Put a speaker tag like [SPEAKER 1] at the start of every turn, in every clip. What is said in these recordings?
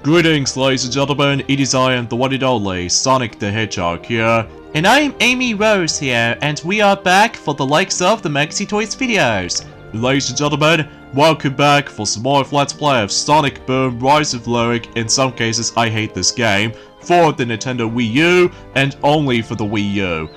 [SPEAKER 1] Greetings, ladies and gentlemen, it is I am the one and only Sonic the Hedgehog here.
[SPEAKER 2] And I'm Amy Rose here, and we are back for the likes of the Maxi Toys videos.
[SPEAKER 1] Ladies and gentlemen, welcome back for some more Let's Play of Sonic Boom Rise of Lyric. In some cases, I hate this game, for the Nintendo Wii U, and only for the Wii U.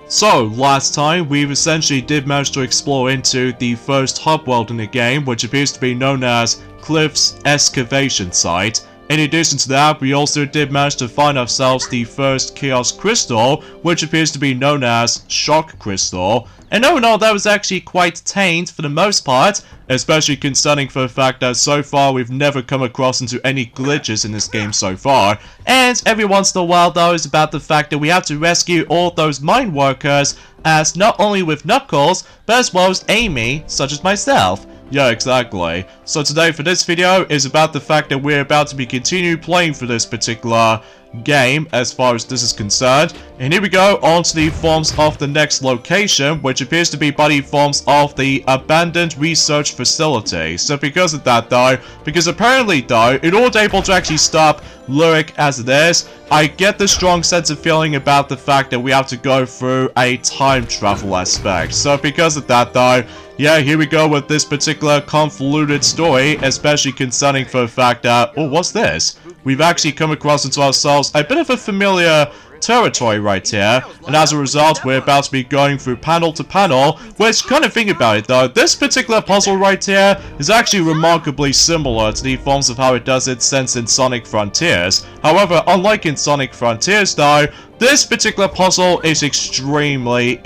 [SPEAKER 1] So, last time, we essentially did manage to explore into the first hub world in the game, which appears to be known as Cliff's Excavation Site. In addition to that, we also did manage to find ourselves the first Chaos Crystal, which appears to be known as Shock Crystal. And all in all, that was actually quite tame for the most part, especially concerning for the fact that so far we've never come across into any glitches in this game so far. And every once in a while though is about the fact that we have to rescue all those mine workers, as not only with Knuckles, but as well as Amy, such as myself. Yeah, exactly. So today for this video is about the fact that we're about to be continue playing for this particular game as far as this is concerned. And here we go on to the forms of the next location, which appears to be by the forms of the abandoned research facility. So because of that though, because apparently though, in order able to actually stop Lyric as it is, I get the strong sense of feeling about the fact that we have to go through a time travel aspect. So because of that though, yeah, here we go with this particular convoluted story, especially concerning for the fact that, oh, what's this? We've actually come across into ourselves a bit of a familiar territory right here, and as a result we're about to be going through panel to panel, which, kind of think about it though, this particular puzzle right here is actually remarkably similar to the forms of how it does its sense in Sonic Frontiers. However, unlike in Sonic Frontiers though, this particular puzzle is extremely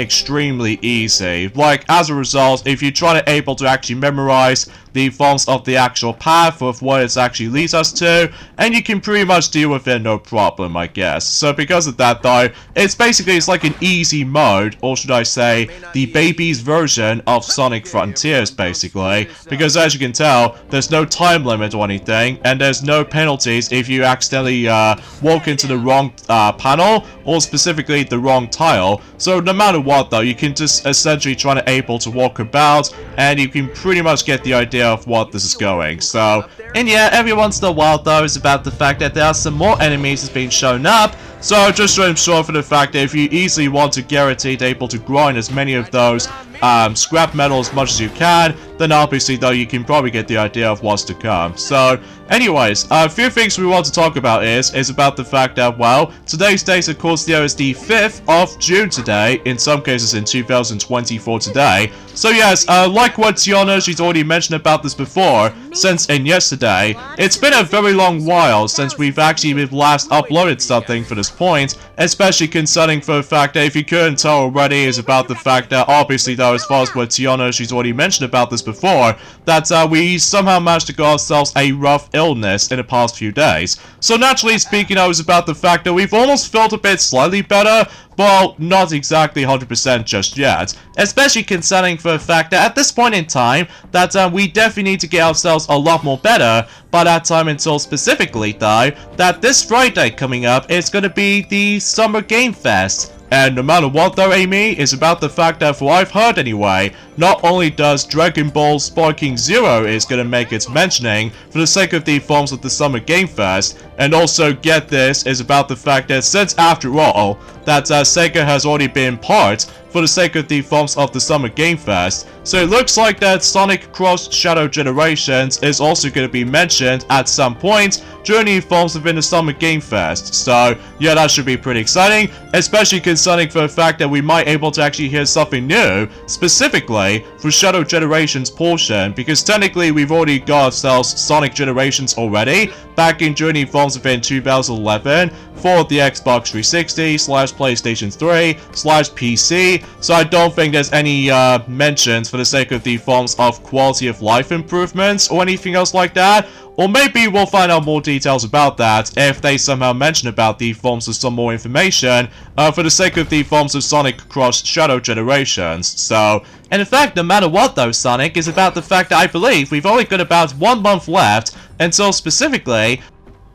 [SPEAKER 1] easy. Like, as a result, if you try to able to actually memorize the forms of the actual path of what it actually leads us to, and you can pretty much deal with it no problem, I guess. So because of that though, it's like an easy mode, or should I say, the baby's version of Sonic Frontiers basically, because as you can tell, there's no time limit or anything, and there's no penalties if you accidentally walk into the wrong panel, or specifically the wrong tile. So no matter what though, you can just essentially try to able to walk about, and you can pretty much get the idea of what this is going. So,
[SPEAKER 2] and yeah, every once in a while though is about the fact that there are some more enemies that's been shown up.
[SPEAKER 1] So just to ensure for the fact that if you easily want to guarantee able to grind as many of those scrap metal as much as you can, then obviously though you can probably get the idea of what's to come. So anyways, a few things we want to talk about is about the fact that, well, today's date of course there is the 5th of June today, in some cases in 2024 today. So yes, like what Tiana, she's already mentioned about this before, since in yesterday, it's been a very long while since we've actually last uploaded something for this point, especially concerning for the fact that, if you couldn't tell already, is about the fact that obviously though, as far as what Tiana, she's already mentioned about this before, that we somehow managed to get ourselves a rough illness in the past few days. So naturally speaking, I was about the fact that we've almost felt a bit slightly better, well, not exactly 100% just yet, especially concerning for the fact that at this point in time, that we definitely need to get ourselves a lot more better by that time, until specifically though, that this Friday coming up is going to be the Summer Game Fest. And no matter what though, Amy, is about the fact that, for what I've heard anyway, not only does Dragon Ball Sparking Zero is going to make its mentioning for the sake of the forms of the Summer Game Fest, and also, get this, is about the fact that since after all, that Sega has already been part for the sake of the forms of the Summer Game Fest, so it looks like that Sonic Cross Shadow Generations is also going to be mentioned at some point during the forms within the Summer Game Fest. So yeah, that should be pretty exciting, especially concerning for the fact that we might able to actually hear something new, specifically for Shadow Generations portion, because technically we've already got ourselves Sonic Generations already, back in during the forms within 2011, for the Xbox 360 / PlayStation 3 / PC, so I don't think there's any mentions for the sake of the forms of quality of life improvements or anything else like that. Or maybe we'll find out more details about that if they somehow mention about the forms of some more information for the sake of the forms of Sonic Cross Shadow Generations. So,
[SPEAKER 2] and in fact, no matter what though, Sonic, is about the fact that I believe we've only got about 1 month left until specifically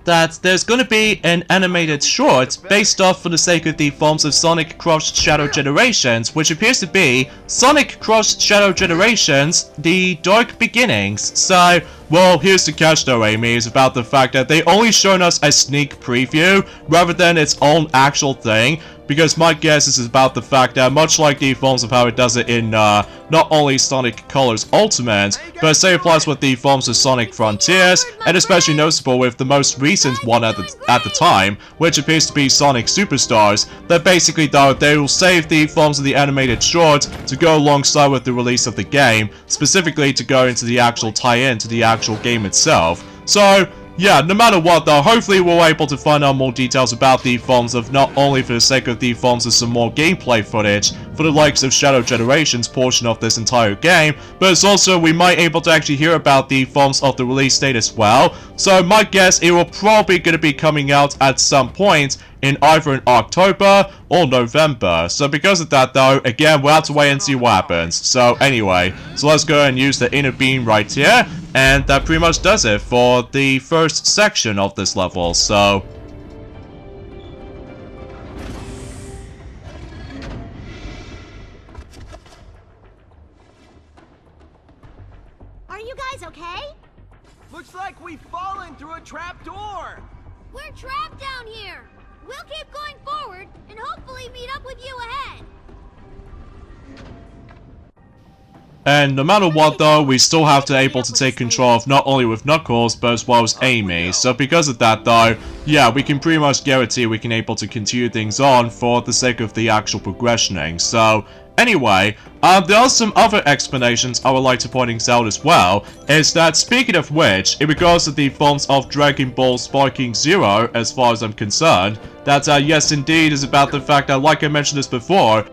[SPEAKER 2] that there's going to be an animated short based off for the sake of the forms of Sonic Cross Shadow Generations, which appears to be Sonic Cross Shadow Generations: The Dark Beginnings. So
[SPEAKER 1] Well, here's the catch though, Amy, is about the fact that they only shown us a sneak preview rather than its own actual thing. Because my guess is about the fact that, much like the forms of how it does it in not only Sonic Colors Ultimate, but same applies with the forms of Sonic Frontiers, and especially noticeable with the most recent one at the time, which appears to be Sonic Superstars, that basically though they will save the forms of the animated short to go alongside with the release of the game, specifically to go into the actual tie-in to the actual game itself. So, yeah, no matter what though, hopefully we're able to find out more details about the forms of, not only for the sake of the forms of some more gameplay footage for the likes of Shadow Generations portion of this entire game, but it's also we might able to actually hear about the forms of the release date as well. So my guess, it will probably going to be coming out at some point in either in October or November. So because of that though, again, we'll have to wait and see what happens. So anyway, so let's go and use the inner beam right here, and that pretty much does it for the first section of this level. So
[SPEAKER 3] are you guys okay?
[SPEAKER 4] Looks like we've fallen through a trap door.
[SPEAKER 3] We're trapped down here. We'll keep going forward and hopefully meet up with you ahead.
[SPEAKER 1] and no matter what though, we still have to able to take control of not only with Knuckles, but as well as Amy. So because of that though, yeah, we can pretty much guarantee we can able to continue things on for the sake of the actual progressioning. So anyway, there are some other explanations I would like to point out as well, is that speaking of which, in regards to the forms of Dragon Ball Sparking Zero, as far as I'm concerned, that yes indeed is about the fact that, like I mentioned this before,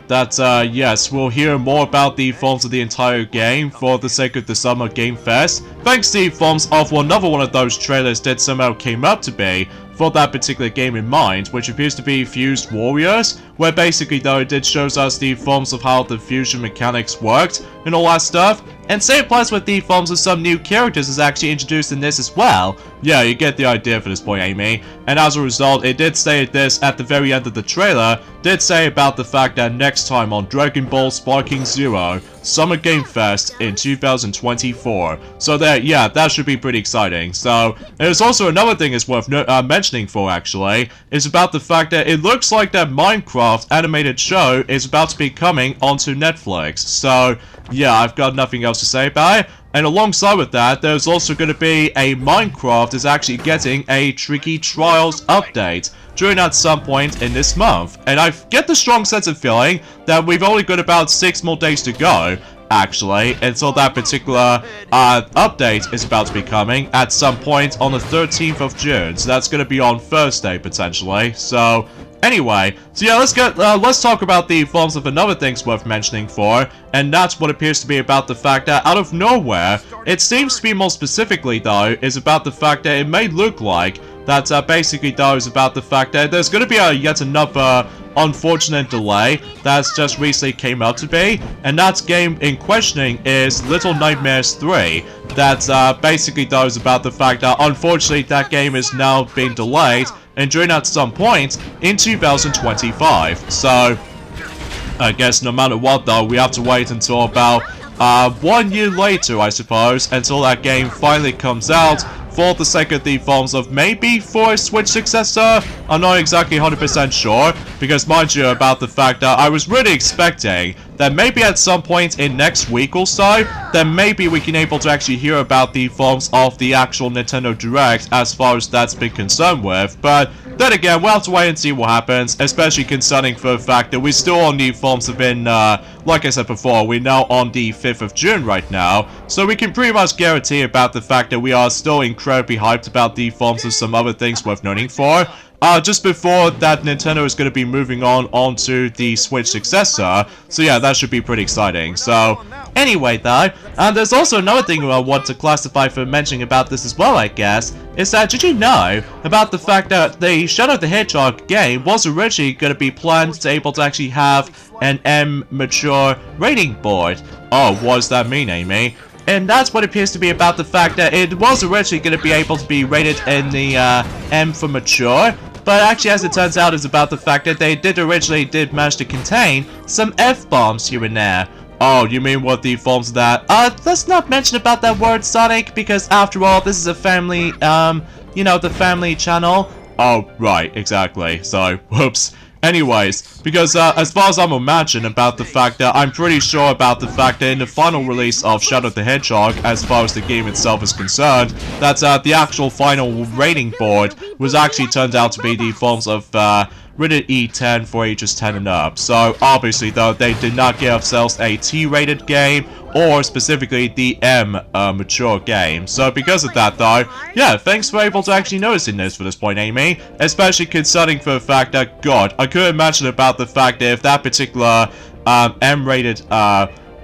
[SPEAKER 1] that yes, we'll hear more about the forms of the entire game for the sake of the Summer Game Fest, thanks to the forms of another one of those trailers that somehow came up to be for that particular game in mind, which appears to be Fused Warriors, where basically though it did shows us the forms of how the fusion mechanics worked and all that stuff, and same applies with the forms of some new characters is actually introduced in this as well. Yeah, you get the idea for this point, Amy. And as a result, it did say this at the very end of the trailer, did say about the fact that next time on Dragon Ball Sparking Zero, Summer Game Fest in 2024. So that, yeah, that should be pretty exciting. So, there's also another thing is worth mentioning for actually, is about the fact that it looks like that Minecraft animated show is about to be coming onto Netflix. So, yeah, I've got nothing else to say about it. And alongside with that, there's also going to be a Minecraft is actually getting a Tricky Trials update during at some point in this month. And I get the strong sense of feeling that we've only got about 6 more days to go, actually, until that particular update is about to be coming at some point on the 13th of June. So that's going to be on Thursday, potentially. So anyway, so yeah, let's talk about the forms of another things worth mentioning for, and that's what appears to be about the fact that out of nowhere, it seems to be more specifically though, is about the fact that it may look like that basically though is about the fact that there's going to be yet another unfortunate delay that's just recently came out to be, and that game in questioning is Little Nightmares 3. That basically though is about the fact that unfortunately that game is now being delayed and during at some point in 2025. So I guess no matter what though, we have to wait until about 1 year later, I suppose, until that game finally comes out for the sake of the forms of maybe for a Switch successor. I'm not exactly 100% sure, because mind you about the fact that I was really expecting that maybe at some point in next week or so, then maybe we can able to actually hear about the forms of the actual Nintendo Direct as far as that's been concerned with, but then again, we'll have to wait and see what happens, especially concerning for the fact that we still on the forms have been, like I said before, we're now on the 5th of June right now, so we can pretty much guarantee about the fact that we are still incredibly hyped about the forms of some other things worth noting for. Just before that, Nintendo is going to be moving on onto the Switch successor, so yeah, that should be pretty exciting. So anyway though, there's also another thing I want to classify for mentioning about this as well, I guess, is that did you know about the fact that the Shadow the Hedgehog game was originally going to be planned to able to actually have an M mature rating board? Oh, what does that mean, Amy? And that's what appears to be about the fact that it was originally going to be able to be rated in the M for mature, but actually as it turns out is about the fact that they originally did manage to contain some F-bombs here and there.
[SPEAKER 2] Oh, you mean what the forms of that? Let's not mention about that word, Sonic, because after all, this is a family, you know, the family channel.
[SPEAKER 1] Oh, right, exactly. So, whoops. Anyways, because as far as I'm imagining about the fact that I'm pretty sure about the fact that in the final release of Shadow the Hedgehog, as far as the game itself is concerned, that the actual final rating board was actually turned out to be the forms of rated E10 for ages 10 and up. So obviously though, they did not give themselves a T-rated game, or specifically the M mature game. So because of that though, yeah, thanks for able to actually noticing this for this point, Amy. Especially concerning for the fact that, God, I couldn't imagine about the fact that if that particular M-rated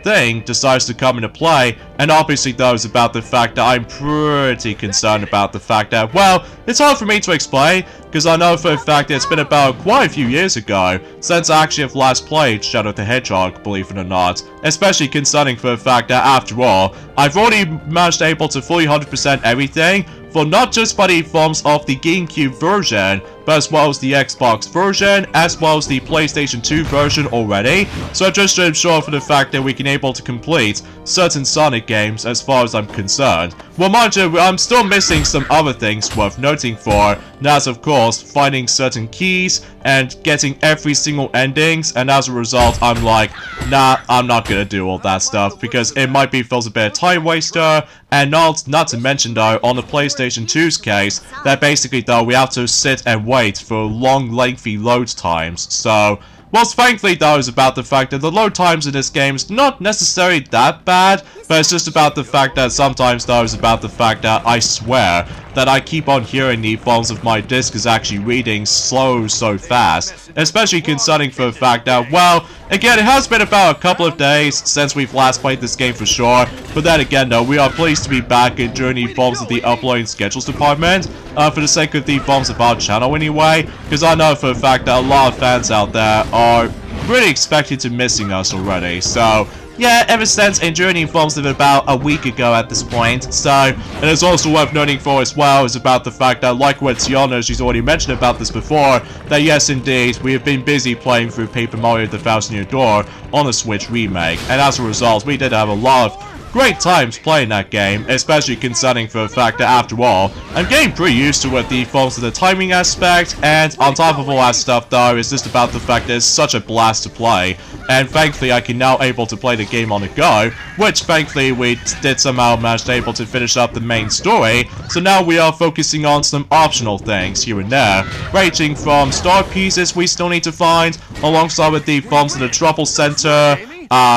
[SPEAKER 1] thing decides to come into play, and obviously those about the fact that I'm pretty concerned about the fact that, well, it's hard for me to explain, because I know for a fact that it's been about quite a few years ago since I actually have last played Shadow the Hedgehog, believe it or not, especially concerning for the fact that, after all, I've already managed able to fully 100% everything, for not just by the forms of the GameCube version, but as well as the Xbox version, as well as the PlayStation 2 version already, so just to ensure for the fact that we can able to complete certain Sonic games as far as I'm concerned. Well, mind you, I'm still missing some other things worth noting for, and that's of course finding certain keys and getting every single endings, and as a result I'm like, nah, I'm not gonna do all that stuff because it might be feels a bit of time waster, and not to mention though, on the PlayStation 2's case, that basically though we have to sit and wait for long lengthy load times. So what's thankfully though is about the fact that the load times in this game is not necessarily that bad, but it's just about the fact that sometimes though is about the fact that I swear that I keep on hearing the forms of my disc is actually reading so fast, especially concerning for the fact that, well, again, it has been about a couple of days since we've last played this game for sure, but then again though, we are pleased to be back in during the forms of the uploading schedules department, for the sake of the forms of our channel anyway, because I know for the fact that a lot of fans out there are really expected to missing us already, so yeah, ever since enduring forms of about a week ago at this point. So, and it's also worth noting for as well is about the fact that, like what Tiana, she's already mentioned about this before, that yes indeed, we have been busy playing through Paper Mario The Thousand Year Door on the Switch remake, and as a result, we did have a lot of great times playing that game, especially concerning for the fact that, after all, I'm getting pretty used to what the forms of the timing aspect, and on top of all that stuff though, is just about the fact that it's such a blast to play, and thankfully I can now able to play the game on the go, which thankfully we did somehow manage to able to finish up the main story, so now we are focusing on some optional things here and there, ranging from star pieces we still need to find, alongside with the forms of the Trouble Center,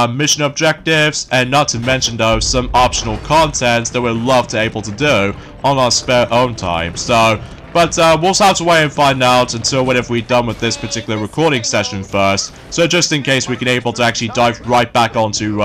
[SPEAKER 1] mission objectives, and not to mention though some optional content that we'd love to able to do on our spare own time. So, but we'll have to wait and find out until whenever we're done with this particular recording session first. So just in case we can able to actually dive right back onto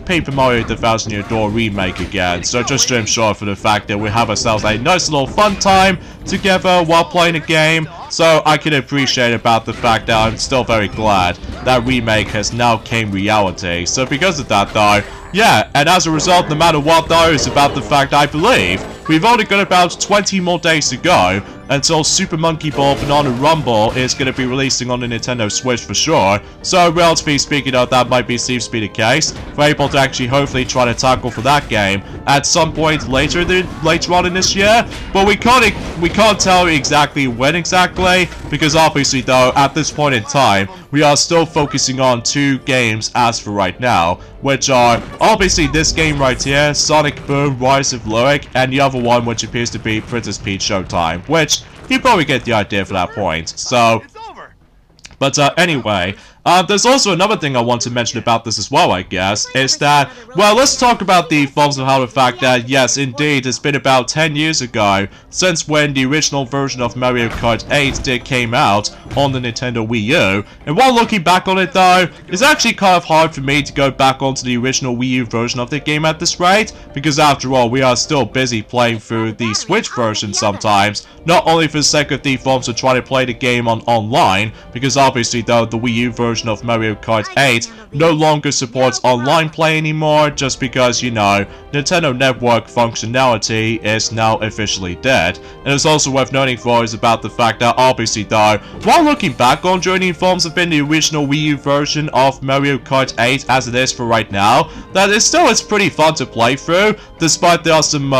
[SPEAKER 1] Paper Mario The Thousand Year Door remake again. So just to ensure for the fact that we have ourselves a nice little fun time together while playing a game. So I can appreciate about the fact that I'm still very glad that remake has now came reality. So because of that though, yeah, and as a result, no matter what though, it's about the fact I believe we've only got about 20 more days to go until Super Monkey Ball Banana Rumble is going to be releasing on the Nintendo Switch for sure. So relatively speaking though, that might be seems to be the case. We're able to actually hopefully try to tackle for that game at some point later on in this year, but we can't tell exactly when exactly, because obviously though at this point in time we are still focusing on 2 games as for right now, which are obviously this game right here, Sonic Boom Rise of Lyric, and the other one which appears to be Princess Peach Showtime, which you probably get the idea for that point. So, but anyway, there's also another thing I want to mention about this as well, I guess, is that, well, let's talk about the forms of how the fact that, yes, indeed, it's been about 10 years ago since when the original version of Mario Kart 8 came out on the Nintendo Wii U, and while looking back on it though, it's actually kind of hard for me to go back onto the original Wii U version of the game at this rate, because after all, we are still busy playing through the Switch version sometimes, not only for the sake of the forms of trying to play the game on online, because obviously though, the Wii U version version of Mario Kart 8 no longer supports online play anymore, just because, you know, Nintendo Network functionality is now officially dead. And it's also worth noting for is about the fact that obviously though, while looking back on Journey Informs have been the original Wii U version of Mario Kart 8 as it is for right now, that it still is pretty fun to play through, despite there are some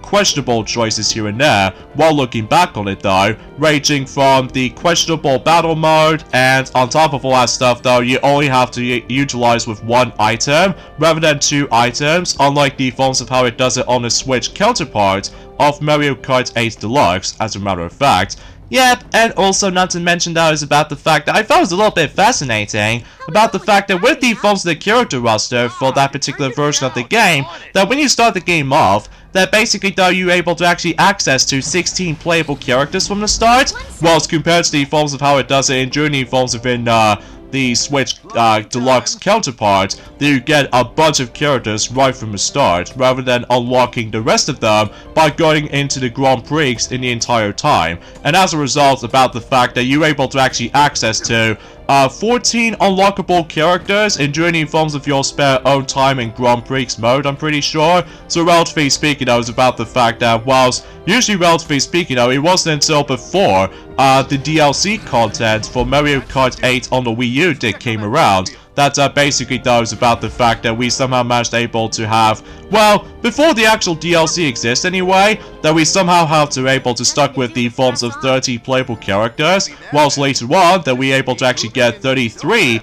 [SPEAKER 1] questionable choices here and there. While looking back on it though, ranging from the questionable battle mode, and on top of all that stuff though, you only have to utilize with one item rather than two items, unlike the forms of how it does it on the Switch counterpart of Mario Kart 8 Deluxe, as a matter of fact. Yep, and also not to mention that is about the fact that I thought it was a little bit fascinating about the fact that with the forms of the character roster for that particular version of the game, that when you start the game off, that basically though you're able to actually access to 16 playable characters from the start, whilst compared to the forms of how it does it in Journey forms within the Switch Deluxe counterpart, that you get a bunch of characters right from the start, rather than unlocking the rest of them by going into the Grand Prix in the entire time. And as a result, about the fact that you're able to actually access to 14 unlockable characters in Journey Forms of your spare own time in Grand Prix mode, I'm pretty sure. So relatively speaking, it was about the fact that whilst usually relatively speaking, it wasn't until before the DLC content for Mario Kart 8 on the Wii U came around, that basically was about the fact that we somehow managed able to have, well, before the actual DLC exists anyway, that we somehow have to able to stuck with the forms of 30 playable characters, whilst later on that we able to actually get 33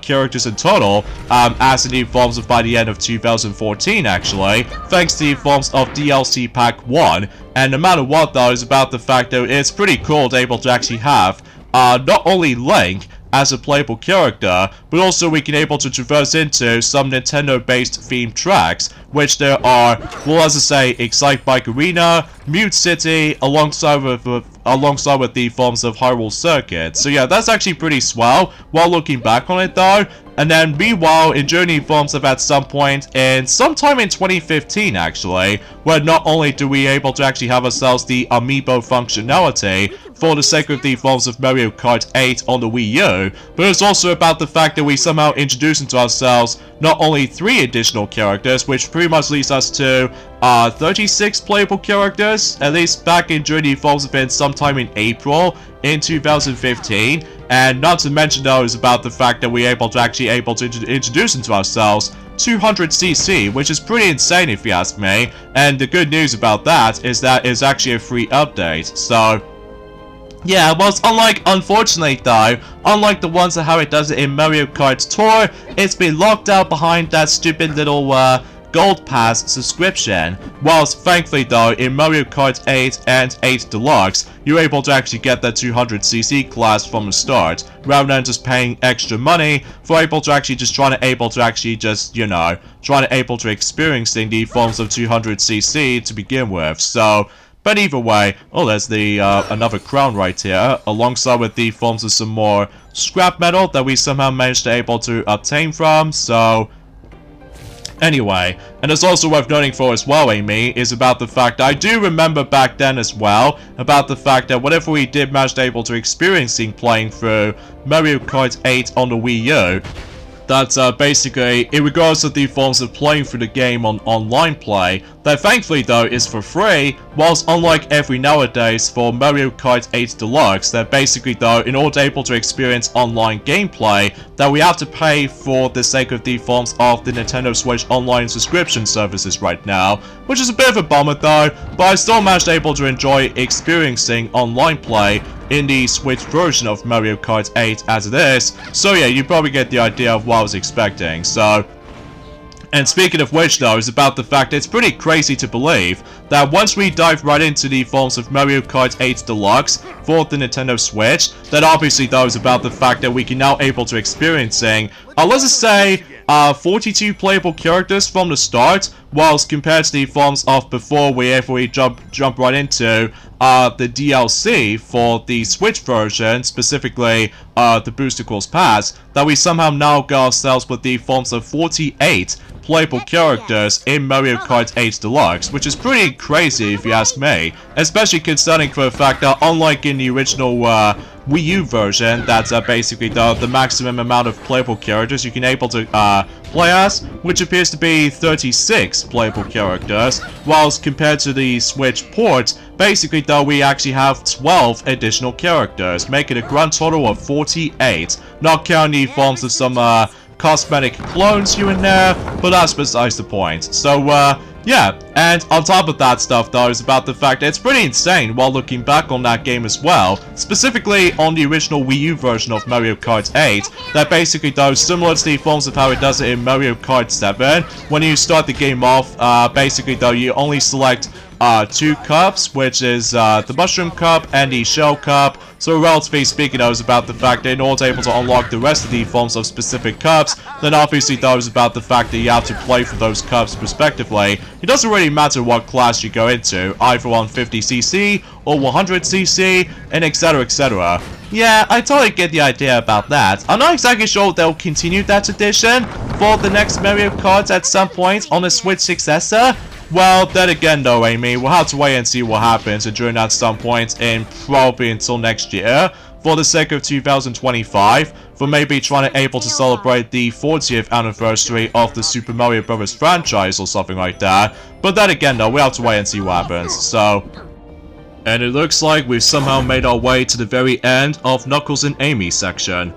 [SPEAKER 1] characters in total, as in the forms of by the end of 2014 actually, thanks to the forms of DLC Pack 1, and no matter what though, is about the fact that it's pretty cool to able to actually have, not only Link as a playable character, but also we can able to traverse into some Nintendo-based themed tracks, which there are, well, as I say, Excite Bike Arena, Mute City, alongside with the forms of Hyrule Circuit. So yeah, that's actually pretty swell, while looking back on it though. And then meanwhile, in Journey Forms of at some point in sometime in 2015 actually, where not only do we able to actually have ourselves the Amiibo functionality for the sake of the forms of Mario Kart 8 on the Wii U, but it's also about the fact that we somehow introduce into ourselves not only 3 additional characters, which pretty much leads us to 36 playable characters, at least back in Journey Forms of it sometime in April in 2015. And not to mention though is about the fact that we're able to introduce into ourselves 200cc, which is pretty insane if you ask me. And the good news about that is that it's actually a free update. So yeah, well, unfortunately though, unlike the ones that how it does it in Mario Kart Tour, it's been locked out behind that stupid little Gold Pass subscription, whilst thankfully though, in Mario Kart 8 and 8 Deluxe, you're able to actually get that 200cc class from the start, rather than just paying extra money for able to actually experiencing the forms of 200cc to begin with. So, but either way, oh, there's the another crown right here, alongside with the forms of some more scrap metal that we somehow managed to able to obtain from. So anyway, and it's also worth noting for as well, Amy, is about the fact that I do remember back then as well, about the fact that whatever we did manage to able to experiencing playing through Mario Kart 8 on the Wii U, that basically, in regards to the forms of playing through the game on online play, that thankfully though is for free, whilst unlike every nowadays for Mario Kart 8 Deluxe, that basically though, in order to able to experience online gameplay, that we have to pay for the sake of the forms of the Nintendo Switch online subscription services right now, which is a bit of a bummer though, but I still managed able to enjoy experiencing online play in the Switch version of Mario Kart 8 as it is. So yeah, you probably get the idea of what I was expecting. So, and speaking of which though, is about the fact that it's pretty crazy to believe that once we dive right into the forms of Mario Kart 8 Deluxe for the Nintendo Switch, that obviously though is about the fact that we can now able to experiencing, let's just say, 42 playable characters from the start, whilst compared to the forms of before we jump right into the DLC for the Switch version, specifically the Booster Course Pass, that we somehow now got ourselves with the forms of 48 playable characters in Mario Kart 8 Deluxe, which is pretty crazy if you ask me, especially concerning for the fact that unlike in the original Wii U version, that's basically the maximum amount of playable characters you can able to play as, which appears to be 36 playable characters, whilst compared to the Switch port, basically though we actually have 12 additional characters, making a grand total of 48, not counting the forms of some cosmetic clones here and there, but that's besides the point. So, yeah, and on top of that stuff though is about the fact that it's pretty insane while looking back on that game as well, specifically on the original Wii U version of Mario Kart 8, that basically though, similar to the forms of how it does it in Mario Kart 7, when you start the game off, basically though you only select 2 cups, which is the Mushroom Cup and the Shell Cup. So relatively speaking, though, is about the fact that in order to able to unlock the rest of the forms of specific cups, then obviously though is about the fact that you have to play for those cups respectively. It doesn't really matter what class you go into, either on 50cc or 100cc, and etc, etc. Yeah, I totally get the idea about that. I'm not exactly sure they'll continue that tradition for the next Mario Kart at some point on the Switch successor. Well, then again though, Amy, we'll have to wait and see what happens during that some point in probably until next year, for the sake of 2025, for maybe trying to able to celebrate the 40th anniversary of the Super Mario Bros. Franchise or something like that. But then again though, we'll have to wait and see what happens, so... And it looks like we've somehow made our way to the very end of Knuckles and Amy section.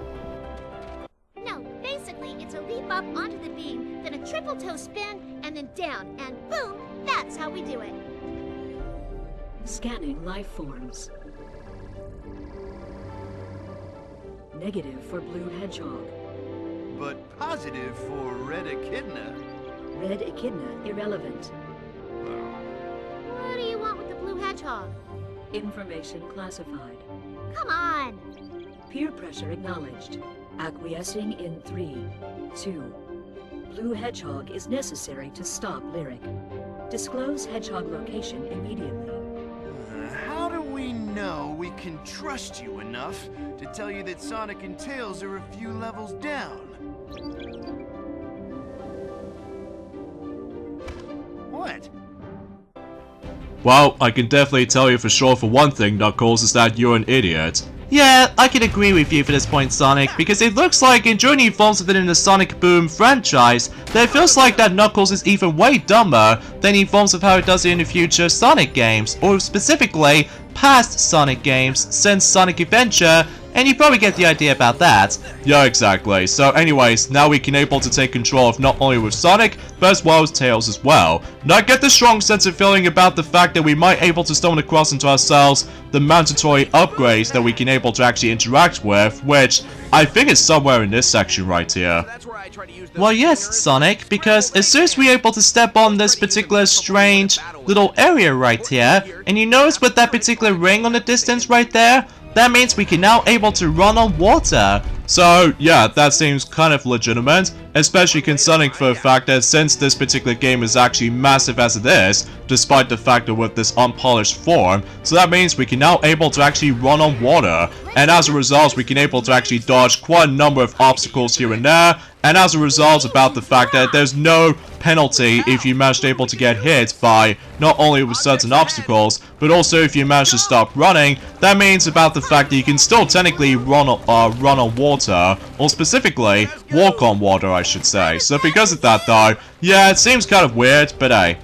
[SPEAKER 3] No, basically it's a leap up onto the beam, then a triple toe spin, and then down, and boom, that's how we do it.
[SPEAKER 5] Scanning life forms. Negative for blue hedgehog.
[SPEAKER 6] But positive for red echidna.
[SPEAKER 5] Red echidna irrelevant.
[SPEAKER 3] What do you want with the blue hedgehog?
[SPEAKER 5] Information classified.
[SPEAKER 3] Come on!
[SPEAKER 5] Peer pressure acknowledged. Acquiescing in 3, 2. Blue hedgehog is necessary to stop Lyric. Disclose hedgehog location immediately.
[SPEAKER 6] How do we know we can trust you enough to tell you that Sonic and Tails are a few levels down? What?
[SPEAKER 1] Well, I can definitely tell you for sure for one thing, Knuckles, is that you're an idiot.
[SPEAKER 2] Yeah, I can agree with you for this point, Sonic, because it looks like in Journey forms within the Sonic Boom franchise, that it feels like that Knuckles is even way dumber than he forms of how it does in the future Sonic games, or specifically, past Sonic games since Sonic Adventure, and you probably get the idea about that.
[SPEAKER 1] Yeah, exactly. So anyways, now we can able to take control of not only with Sonic, but as well as Tails as well. Now I get the strong sense of feeling about the fact that we might able to stumble across into ourselves the mandatory upgrades that we can able to actually interact with, which I think is somewhere in this section right here.
[SPEAKER 2] Well, yes, Sonic, because as soon as we're able to step on this particular strange little area right here, and you notice with that particular ring on the distance right there, that means we can now able to run on water.
[SPEAKER 1] So, yeah, that seems kind of legitimate, especially concerning for the fact that since this particular game is actually massive as it is, despite the fact that with this unpolished form, so that means we can now able to actually run on water, and as a result we can able to actually dodge quite a number of obstacles here and there, and as a result about the fact that there's no penalty if you manage to able to get hit by not only with certain obstacles, but also if you manage to stop running, that means about the fact that you can still technically run on water, or specifically, walk on water I should say. So because of that though, yeah, it seems kind of weird, but hey.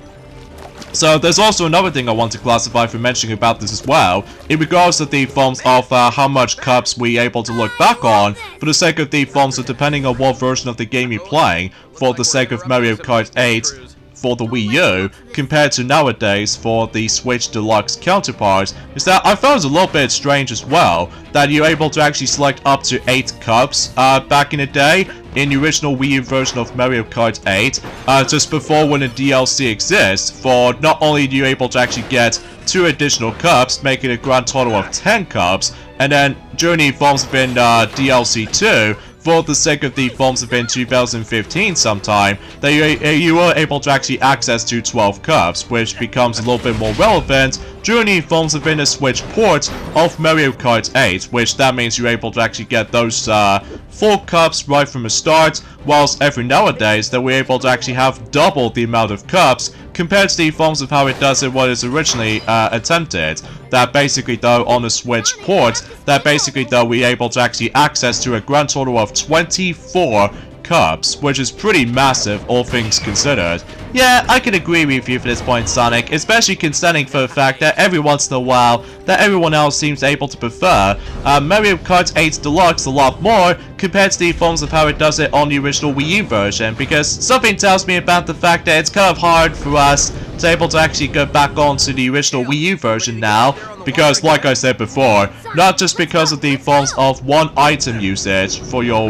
[SPEAKER 1] So there's also another thing I want to classify for mentioning about this as well, in regards to the forms of how much cups we able to look back on, for the sake of the forms of depending on what version of the game you're playing, for the sake of Mario Kart 8, for the Wii U, compared to nowadays for the Switch Deluxe counterpart, is that I found it a little bit strange as well, that you're able to actually select up to 8 cups back in the day, in the original Wii U version of Mario Kart 8, just before when the DLC exists, for not only do you able to actually get 2 additional cups, making a grand total of 10 cups, and then during the forms within DLC 2,
[SPEAKER 2] for the sake of the Forms of in 2015 sometime, that you were able to actually access to 12 cups, which becomes a little bit more relevant during the Forms of in a Switch port of Mario Kart 8, which that means you're able to actually get those 4 cups right from the start, whilst every nowadays that we're able to actually have double the amount of cups compared to the Forms of how it does it what is originally attempted. That basically though on the Switch port, that basically though we're able to actually access to a grand total of 24 cups, which is pretty massive, all things considered. Yeah, I can agree with you for this point, Sonic, especially considering for the fact that every once in a while, that everyone else seems able to prefer Mario Kart 8 Deluxe a lot more compared to the Forms of how it does it on the original Wii U version, because something tells me about the fact that it's kind of hard for us to able to actually go back onto the original Wii U version now, because like I said before, not just because of the Forms of one item usage for your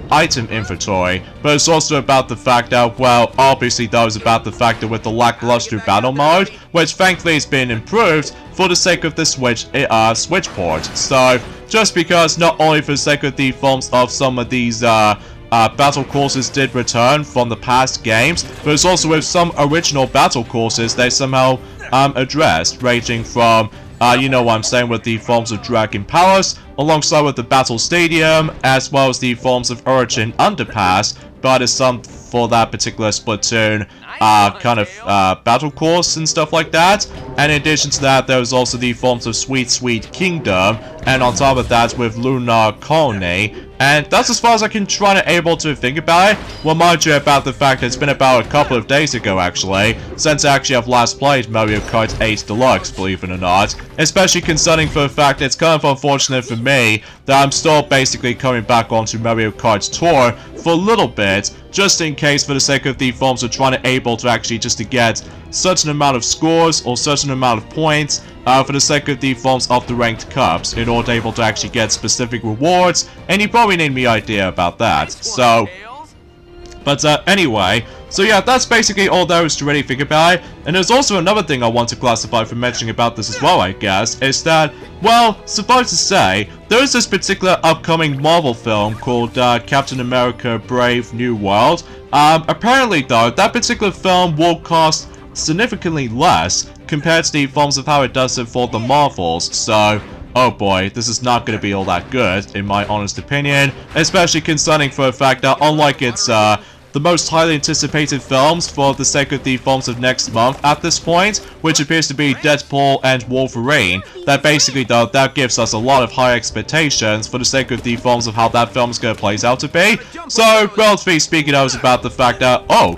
[SPEAKER 2] item inventory, but it's also about the fact that, well, obviously that was about the fact that with the lackluster battle mode, which thankfully has been improved for the sake of the Switch port. So, just because not only for the sake of the Forms of some of these battle courses did return from the past games, but it's also with some original battle courses they somehow addressed, ranging from you know what I'm saying, with the Forms of Dragon Palace, alongside with the Battle Stadium, as well as the Forms of Origin Underpass, but it's some for that particular Splatoon kind of battle course and stuff like that. And in addition to that, there was also the Forms of Sweet Sweet Kingdom, and on top of that with Lunar Colony. And that's as far as I can try to able to think about it. Well, mind you about the fact that it's been about a couple of days ago actually, since I actually have last played Mario Kart 8 Deluxe, believe it or not. Especially concerning for the fact that it's kind of unfortunate for me that I'm still basically coming back onto Mario Kart Tour for a little bit, just in case for the sake of the Forms of trying to able to actually just to get such an amount of scores or such an amount of points for the sake of the Forms of the ranked cups in order to able to actually get specific rewards, and you probably need me idea about that. So, but anyway, so yeah, that's basically all there is to really think about it. And there's also another thing I want to classify for mentioning about this as well, I guess, is that, well, suffice to say, there's this particular upcoming Marvel film called Captain America Brave New World. Apparently though, that particular film will cost significantly less compared to the Forms of how it does it for the Marvels, so oh boy, this is not going to be all that good, in my honest opinion, especially concerning for the fact that unlike its the most highly anticipated films for the sake of the Forms of next month at this point, which appears to be Deadpool and Wolverine, that basically though, that gives us a lot of high expectations for the sake of the Forms of how that film's going to play out to be. So, relatively speaking, I was about the fact that, oh,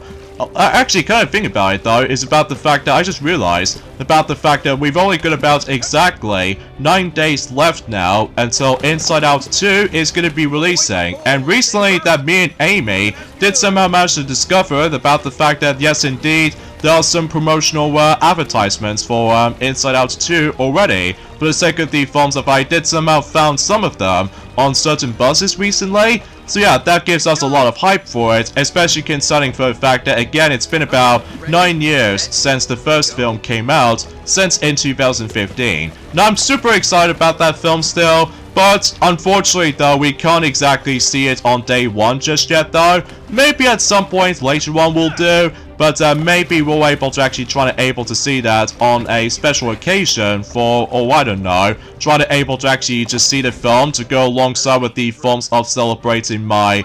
[SPEAKER 2] actually, kind of thinking about it though, is about the fact that I just realized about the fact that we've only got about exactly 9 days left now until Inside Out 2 is going to be releasing. And recently that me and Amy did somehow manage to discover about the fact that yes indeed, there are some promotional advertisements for Inside Out 2 already. For the sake of the Forms of I did somehow found some of them on certain buses recently. So yeah, that gives us a lot of hype for it, especially concerning for the fact that again it's been about 9 years since the first film came out, since in 2015. Now I'm super excited about that film still, but unfortunately though we can't exactly see it on day 1 just yet though. Maybe at some point later on we'll do, but maybe we'll able to actually try to able to see that on a special occasion for, or I don't know, try to able to actually just see the film to go alongside with the Forms of celebrating my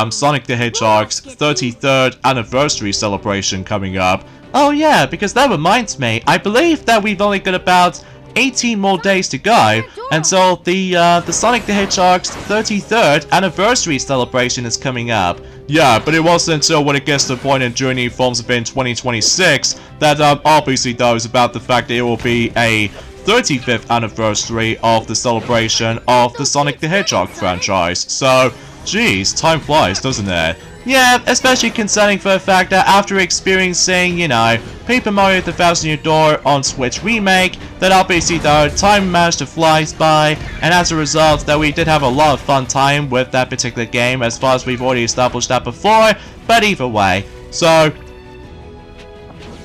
[SPEAKER 2] Sonic the Hedgehog's 33rd anniversary celebration coming up. Oh yeah, because that reminds me, I believe that we've only got about 18 more days to go until the Sonic the Hedgehog's 33rd anniversary celebration is coming up. Yeah, but it wasn't until when it gets to the point in during Forms of in 2026 that obviously though is about the fact that it will be a 35th anniversary of the celebration of the Sonic the Hedgehog franchise. So, geez, time flies, doesn't it? Yeah, especially concerning for the fact that after experiencing, you know, Paper Mario The Thousand Year Door on Switch Remake, that obviously though, time managed to fly by, and as a result that we did have a lot of fun time with that particular game, as far as we've already established that before, but either way, so...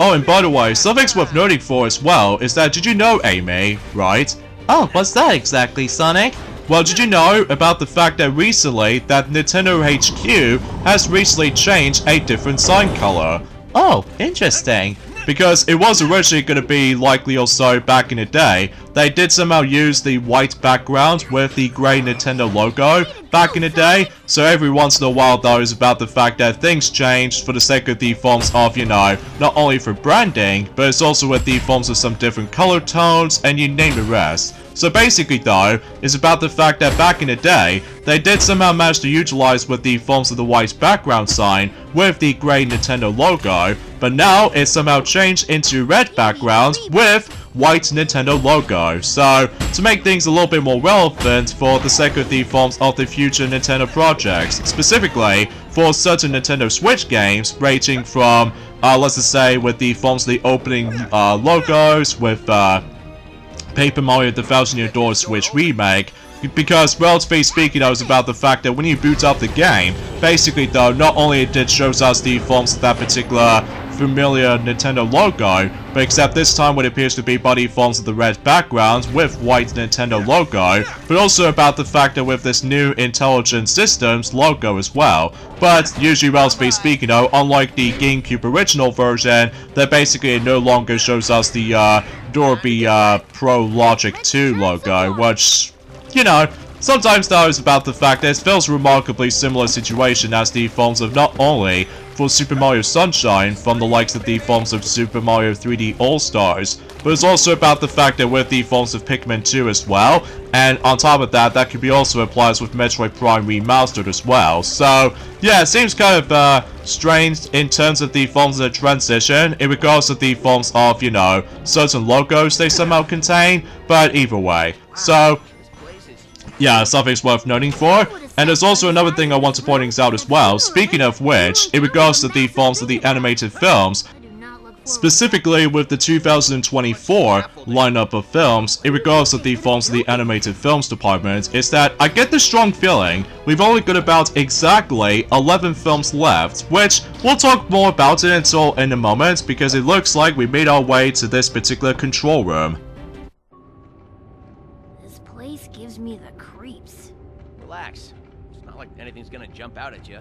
[SPEAKER 2] Oh, and by the way, something's worth noting for as well, is that, did you know, Amy, right? Oh, what's that exactly, Sonic? Well, did you know about the fact that recently that Nintendo HQ has recently changed a different sign color? Oh, interesting. Because it was originally going to be likely or so back in the day. They did somehow use the white background with the grey Nintendo logo back in the day. So every once in a while though is about the fact that things changed for the sake of the forms of, you know, not only for branding, but it's also with the forms of some different color tones and you name the rest. So basically though, is about the fact that back in the day, they did somehow manage to utilize with the forms of the white background sign with the grey Nintendo logo, but now it's somehow changed into red background with white Nintendo logo. So, to make things a little bit more relevant for the sake of the forms of the future Nintendo projects, specifically for certain Nintendo Switch games ranging from, let's just say with the forms of the opening logos with Paper Mario The Thousand Year Door Switch Remake, because relatively speaking though, it's about the fact that when you boot up the game, basically though, not only it did shows us the forms of that particular familiar Nintendo logo, but except this time what appears to be body forms of the red background with white Nintendo logo, but also about the fact that with this new Intelligent Systems logo as well. But usually relatively speaking though, unlike the GameCube original version, that basically it no longer shows us the Dorby Pro Logic 2 logo, which, you know, sometimes though is about the fact that it feels a remarkably similar situation as the forms of not only for Super Mario Sunshine from the likes of the forms of Super Mario 3D All-Stars, but it's also about the fact that with the forms of Pikmin 2 as well, and on top of that, that could be also applied with Metroid Prime Remastered as well. So, yeah, it seems kind of strange in terms of the forms of the transition, in regards to the forms of, you know, certain logos they somehow contain, but either way. So, yeah, something's worth noting for. And there's also another thing I want to point out as well, speaking of which, in regards to the forms of the animated films, specifically with the 2024 lineup of films, in regards to the forms of the animated films department, is that I get the strong feeling we've only got about exactly 11 films left, which we'll talk more about it until in a moment, because it looks like we made our way to this particular control room.
[SPEAKER 3] This place gives me the creeps.
[SPEAKER 4] Relax. It's not like anything's gonna jump out at you.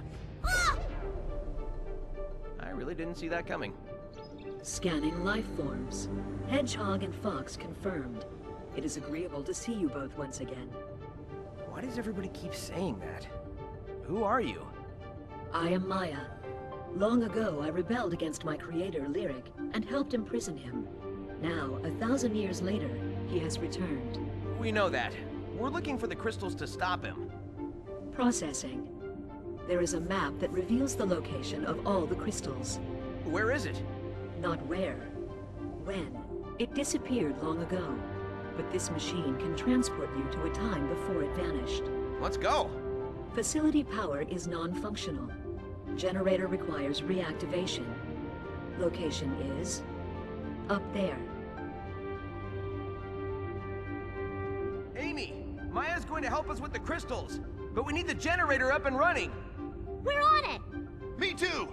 [SPEAKER 4] I really didn't see that coming.
[SPEAKER 5] Scanning life forms. Hedgehog and Fox confirmed. It is agreeable to see you both once again.
[SPEAKER 4] Why does everybody keep saying that? Who are you?
[SPEAKER 5] I am Maya. Long ago, I rebelled against my creator, Lyric, and helped imprison him. Now, 1,000 years later, he has returned.
[SPEAKER 4] We know that. We're looking for the crystals to stop him.
[SPEAKER 5] Processing. There is a map that reveals the location of all the crystals.
[SPEAKER 4] Where is it?
[SPEAKER 5] Not where. When. It disappeared long ago. But this machine can transport you to a time before it vanished.
[SPEAKER 4] Let's go.
[SPEAKER 5] Facility power is non-functional. Generator requires reactivation. Location is up there.
[SPEAKER 4] Amy, Maya's going to help us with the crystals, but we need the generator up and running.
[SPEAKER 3] We're on it!
[SPEAKER 6] Me too!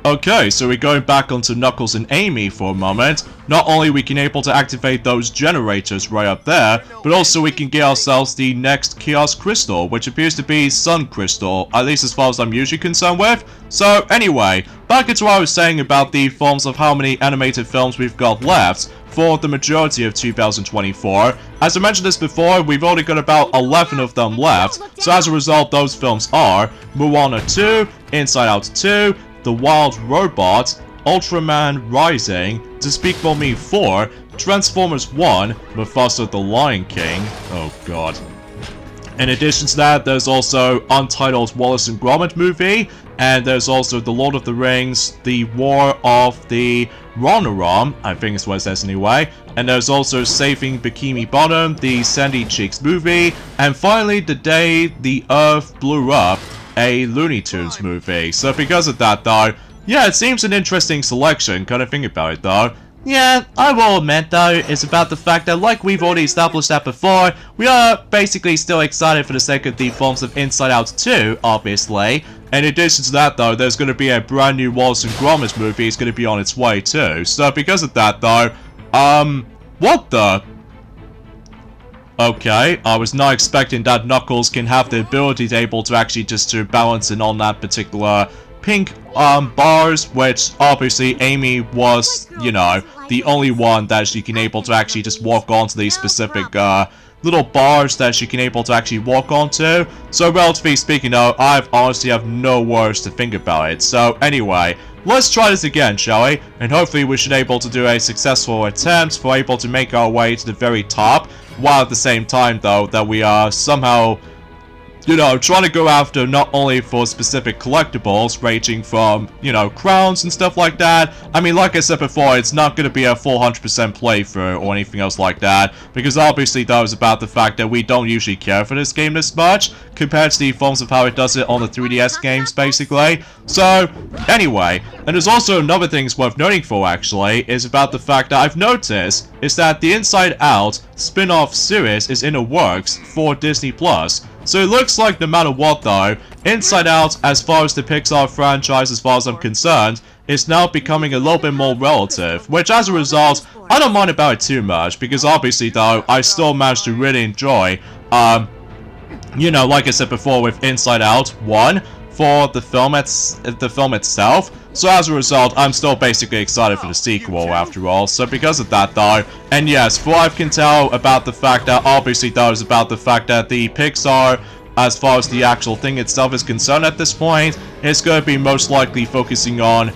[SPEAKER 1] Okay, so we're going back onto Knuckles and Amy for a moment. Not only we can able to activate those generators right up there, but also we can get ourselves the next Chaos Crystal, which appears to be Sun Crystal, at least as far as I'm usually concerned with. So anyway, back into what I was saying about the forms of how many animated films we've got left for the majority of 2024. As I mentioned this before, we've only got about 11 of them left, so as a result those films are Moana 2, Inside Out 2, The Wild Robot, Ultraman Rising, Despicable Me 4, Transformers 1, Mufasa the Lion King, oh god. In addition to that, there's also Untitled Wallace and Gromit movie, and there's also The Lord of the Rings, The War of the Ronarom, I think is what it says anyway, and there's also Saving Bikini Bottom, the Sandy Cheeks movie, and finally The Day the Earth Blew Up, a Looney Tunes movie. So because of that though, yeah, it seems an interesting selection, kind of think about it though.
[SPEAKER 2] Yeah, I will admit though, it's about the fact that like we've already established that before, we are basically still excited for the sake of the forms of Inside Out 2, obviously. In addition to that though, there's going to be a brand new Wallace and Gromit movie, it's going to be on its way too. So because of that though, what the?
[SPEAKER 1] Okay, I was not expecting that Knuckles can have the ability to able to actually just to balance in on that particular pink bars, which obviously Amy was, you know, the only one that she can able to actually just walk onto these specific little bars that she can able to actually walk onto. So relatively speaking though, I honestly have no words to think about it. So anyway, let's try this again, shall we? And hopefully we should able to do a successful attempt for able to make our way to the very top, while at the same time though that we are somehow, you know, trying to go after not only for specific collectibles, ranging from, you know, crowns and stuff like that. I mean, like I said before, it's not going to be a full 100% playthrough or anything else like that, because obviously that was about the fact that we don't usually care for this game this much, compared to the forms of how it does it on the 3DS games, basically. So, anyway, and there's also another thing worth noting for, actually, is about the fact that I've noticed is that the Inside Out spin-off series is in the works for Disney+. So it looks like no matter what though, Inside Out, as far as the Pixar franchise as far as I'm concerned, is now becoming a little bit more relative, which as a result, I don't mind about it too much, because obviously though, I still managed to really enjoy, you know, like I said before with Inside Out 1, for the film itself. So as a result, I'm still basically excited for the sequel after all. So because of that though, and yes, for I can tell about the fact that obviously that is about the fact that the Pixar, as far as the actual thing itself is concerned at this point, is going to be most likely focusing on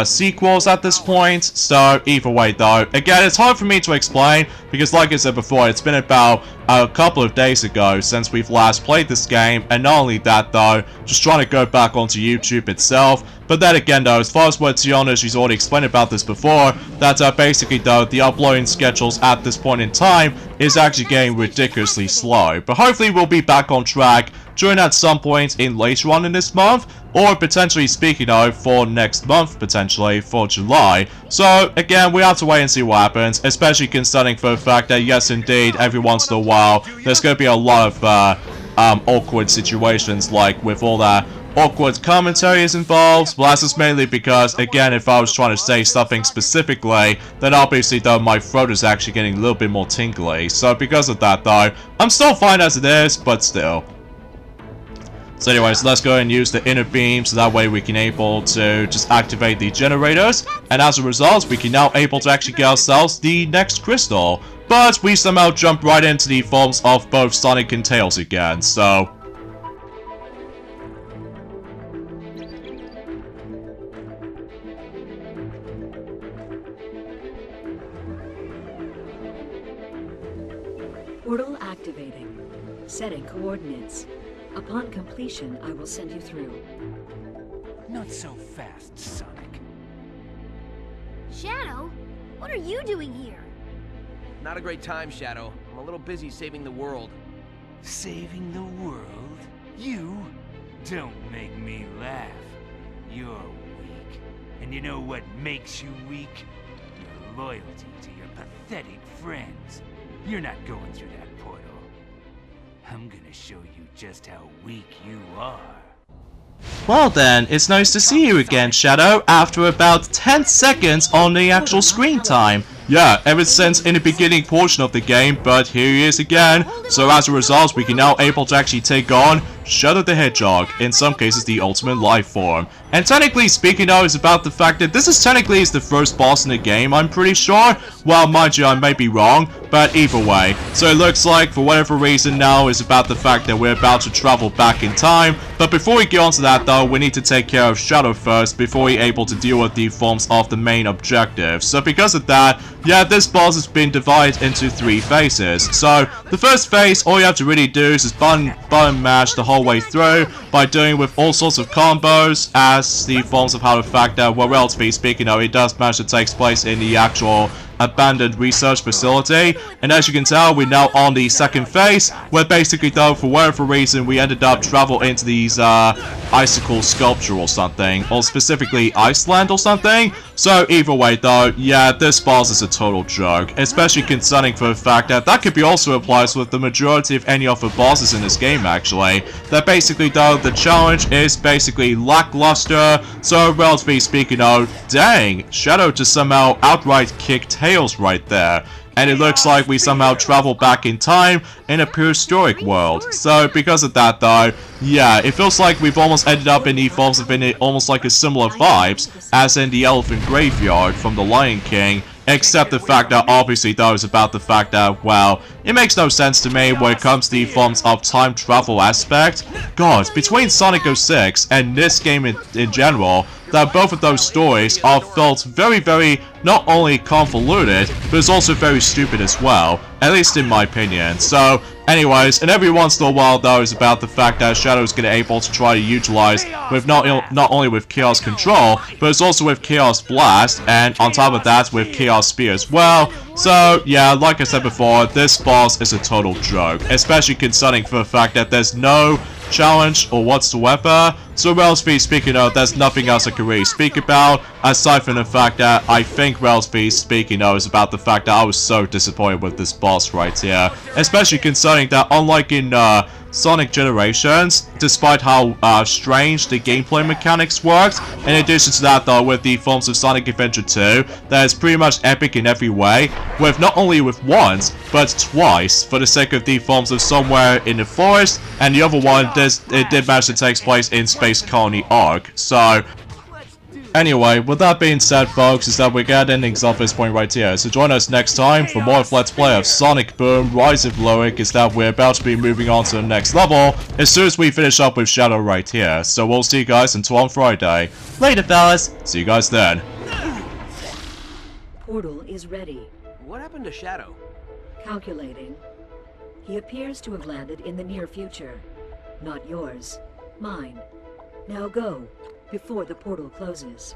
[SPEAKER 1] sequels at this point. So either way though, again, it's hard for me to explain because like I said before, it's been about a couple of days ago since we've last played this game, and not only that though, just trying to go back onto YouTube itself. But then again though, as far as what Tiana, she's already explained about this before, that basically though, the uploading schedules at this point in time is actually getting ridiculously slow. But hopefully we'll be back on track during at some point in later on in this month, or potentially speaking of for next month, potentially for July. So again, we have to wait and see what happens, especially considering for the fact that yes indeed, every once in a while, there's going to be a lot of awkward situations, like with all that awkward commentary is involved. Well, that's just mainly because, again, if I was trying to say something specifically, then obviously though my throat is actually getting a little bit more tingly. So because of that though, I'm still fine as it is, but still. So anyways, let's go and use the inner beam so that way we can able to just activate the generators, and as a result we can now able to actually get ourselves the next crystal. But we somehow jump right into the forms of both Sonic and Tails again, so
[SPEAKER 5] Portal activating. Setting coordinates. Upon completion, I will send you through.
[SPEAKER 6] Not so fast, Sonic.
[SPEAKER 3] Shadow, what are you doing here?
[SPEAKER 4] Not a great time, Shadow. I'm a little busy saving the world.
[SPEAKER 7] Saving the world? You? Don't make me laugh. You're weak. And you know what makes you weak? Your loyalty to your pathetic friends. You're not going through that portal. I'm gonna show you just how weak you are.
[SPEAKER 2] Well then, it's nice to see you again, Shadow, after about 10 seconds on the actual screen time.
[SPEAKER 1] yeah, ever since in the beginning portion of the game, but here he is again. So as a result, we can now able to actually take on Shadow the Hedgehog, in some cases the ultimate life form. And technically speaking now is about the fact that this is technically the first boss in the game, I'm pretty sure. Well, mind you, I may be wrong, but either way. So it looks like, for whatever reason now, is about the fact that we're about to travel back in time. But before we get onto that though, we need to take care of Shadow first, before we're able to deal with the forms of the main objective. So because of that, yeah, this boss has been divided into 3 phases. So the first phase, all you have to really do is just button mash the whole way through by doing with all sorts of combos, as the forms of how the fact that, well, relatively speaking, it does manage to take place in the actual abandoned research facility. And as you can tell, we're now on the second phase, where basically though, for whatever reason, we ended up travel into these icicle sculpture or something, or specifically Iceland or something. So either way though, yeah, this boss is a total joke, especially concerning for the fact that that could be also applies with the majority of any of the bosses in this game actually. That basically though, the challenge is basically lackluster. So relatively speaking though, dang, Shadow just somehow outright kicked Tails right there. and it looks like we somehow travel back in time in a prehistoric world. So because of that though, yeah, it feels like we've almost ended up in the Forms of Infinity, almost like a similar vibes as in the Elephant Graveyard from The Lion King, except the fact that obviously though is about the fact that, well, it makes no sense to me when it comes to the forms of time travel aspect. God, between Sonic 06 and this game in general, that both of those stories are felt very, very not only convoluted, but it's also very stupid as well, at least in my opinion. So, anyways, and every once in a while though is about the fact that Shadow's gonna able to try to utilize with not only with Chaos Control, but it's also with Chaos Blast, and on top of that with Chaos Spear as well. So, yeah, like I said before, this boss is a total joke, especially concerning for the fact that there's no challenge or whatsoever. So relatively speaking though, there's nothing else I can really speak about, aside from the fact that I think relatively speaking though is about the fact that I was so disappointed with this boss right here, especially concerning that unlike in Sonic Generations, despite how strange the gameplay mechanics worked, in addition to that though, with the Forms of Sonic Adventure 2, that is pretty much epic in every way, with not only with once, but twice, for the sake of the Forms of Somewhere in the Forest, and the other one, it did manage to take place in Space Colony Arc. So, anyway, with that being said, folks, is that we're getting endings off this point right here. So join us next time for more of Let's Play of Sonic Boom Rise of Loic, is that we're about to be moving on to the next level as soon as we finish up with Shadow right here. So we'll see you guys until on Friday.
[SPEAKER 2] Later, fellas.
[SPEAKER 1] See you guys then.
[SPEAKER 5] Portal is ready.
[SPEAKER 4] What happened to Shadow?
[SPEAKER 5] Calculating. He appears to have landed in the near future. Not yours. Mine. Now go, before the portal closes.